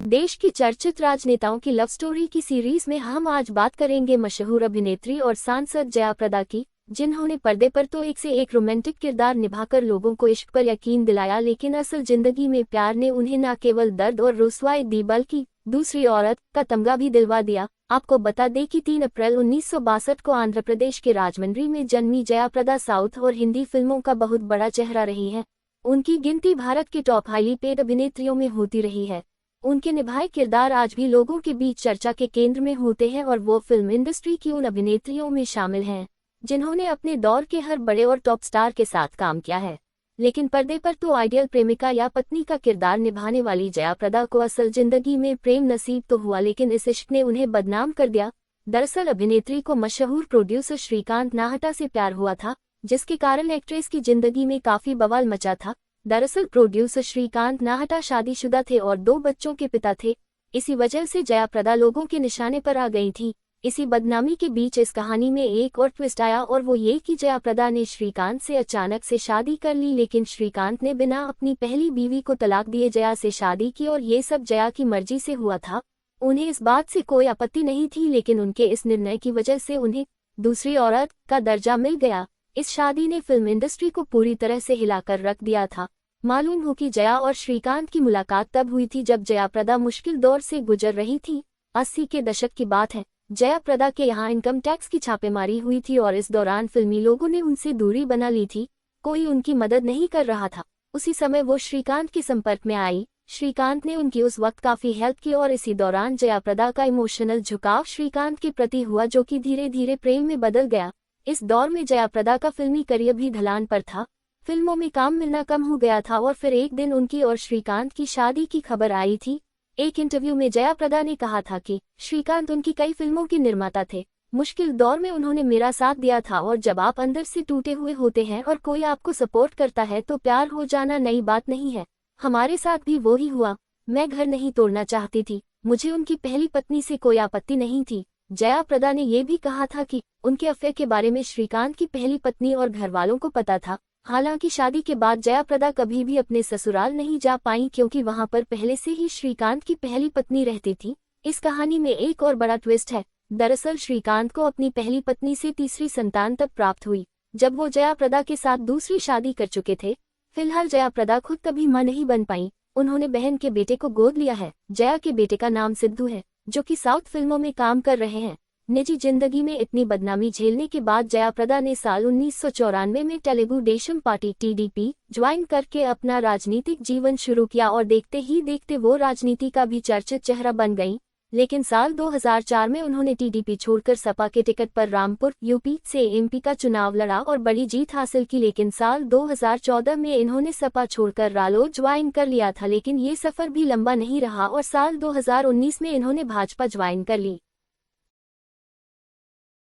देश की चर्चित राजनेताओं की लव स्टोरी की सीरीज में हम आज बात करेंगे मशहूर अभिनेत्री और सांसद जया प्रदा की, जिन्होंने पर्दे पर तो एक से एक रोमांटिक किरदार निभाकर लोगों को इश्क पर यकीन दिलाया, लेकिन असल जिंदगी में प्यार ने उन्हें न केवल दर्द और रुसवाई दी बल्कि दूसरी औरत का तमगा भी दिलवा दिया। आपको बता दें कि 3 अप्रैल 1962 को आंध्र प्रदेश के राजमंड्री में जन्मी जया प्रदा साउथ और हिंदी फिल्मों का बहुत बड़ा चेहरा रही है। उनकी गिनती भारत के टॉप हाईली पेड अभिनेत्रियों में होती रही है। उनके निभाए किरदार आज भी लोगों के बीच चर्चा के केंद्र में होते हैं और वो फिल्म इंडस्ट्री की उन अभिनेत्रियों में शामिल हैं जिन्होंने अपने दौर के हर बड़े और टॉप स्टार के साथ काम किया है। लेकिन पर्दे पर तो आइडियल प्रेमिका या पत्नी का किरदार निभाने वाली जया प्रदा को असल जिंदगी में प्रेम नसीब तो हुआ, लेकिन इस इश्क ने उन्हें बदनाम कर दिया। दरअसल अभिनेत्री को मशहूर प्रोड्यूसर श्रीकांत नाहटा से प्यार हुआ था, जिसके कारण एक्ट्रेस की जिंदगी में काफी बवाल मचा था। दरअसल प्रोड्यूसर श्रीकांत नाहटा शादीशुदा थे और 2 बच्चों के पिता थे। इसी वजह से जया प्रदा लोगों के निशाने पर आ गई थी। इसी बदनामी के बीच इस कहानी में एक और ट्विस्ट आया, और वो ये कि जया प्रदा ने श्रीकांत से अचानक से शादी कर ली, लेकिन श्रीकांत ने बिना अपनी पहली बीवी को तलाक दिए जया से शादी की और ये सब जया की मर्जी से हुआ था। उन्हें इस बात से कोई आपत्ति नहीं थी, लेकिन उनके इस निर्णय की वजह से उन्हें दूसरी औरत का दर्जा मिल गया। इस शादी ने फिल्म इंडस्ट्री को पूरी तरह से हिलाकर रख दिया था। मालूम हो कि जया और श्रीकांत की मुलाकात तब हुई थी जब जया प्रदा मुश्किल दौर से गुजर रही थी। 80 के दशक की बात है। जया प्रदा के यहाँ इनकम टैक्स की छापेमारी हुई थी और इस दौरान फिल्मी लोगों ने उनसे दूरी बना ली थी। कोई उनकी मदद नहीं कर रहा था। उसी समय वो श्रीकांत के संपर्क में आई। श्रीकांत ने उनकी उस वक्त काफी हेल्प की और इसी दौरान जया प्रदा का इमोशनल झुकाव श्रीकांत के प्रति हुआ, जो कि धीरे धीरे प्रेम में बदल गया। इस दौर में जया प्रदा का फिल्मी करियर भी ढलान पर था। फिल्मों में काम मिलना कम हो गया था और फिर एक दिन उनकी और श्रीकांत की शादी की खबर आई थी। एक इंटरव्यू में जया प्रदा ने कहा था कि श्रीकांत उनकी कई फिल्मों के निर्माता थे। मुश्किल दौर में उन्होंने मेरा साथ दिया था, और जब आप अंदर से टूटे हुए होते हैं और कोई आपको सपोर्ट करता है तो प्यार हो जाना नई बात नहीं है। हमारे साथ भी वो ही हुआ। मैं घर नहीं तोड़ना चाहती थी। मुझे उनकी पहली पत्नी से कोई आपत्ति नहीं थी। जया प्रदा ने यह भी कहा था कि उनके अफेयर के बारे में श्रीकांत की पहली पत्नी और घरवालों को पता था। हालांकि शादी के बाद जया प्रदा कभी भी अपने ससुराल नहीं जा पाईं, क्योंकि वहां पर पहले से ही श्रीकांत की पहली पत्नी रहती थी। इस कहानी में एक और बड़ा ट्विस्ट है। दरअसल श्रीकांत को अपनी पहली पत्नी से तीसरी संतान तब प्राप्त हुई जब वो जया प्रदा के साथ दूसरी शादी कर चुके थे। फिलहाल जया प्रदा खुद कभी मां नहीं बन पाई। उन्होंने बहन के बेटे को गोद लिया है। जया के बेटे का नाम सिद्धू है, जो कि साउथ फिल्मों में काम कर रहे हैं। निजी जिंदगी में इतनी बदनामी झेलने के बाद जया प्रदा ने साल 1994 में Telugu Desam party TDP join करके अपना राजनीतिक जीवन शुरू किया और देखते ही देखते वो राजनीति का भी चर्चित चेहरा बन गईं। लेकिन साल 2004 में उन्होंने टीडीपी छोड़कर सपा के टिकट पर रामपुर यूपी से एमपी का चुनाव लड़ा और बड़ी जीत हासिल की। लेकिन साल 2014 में इन्होंने सपा छोड़कर रालोद ज्वाइन कर लिया था, लेकिन ये सफर भी लंबा नहीं रहा और साल 2019 में इन्होंने भाजपा ज्वाइन कर ली।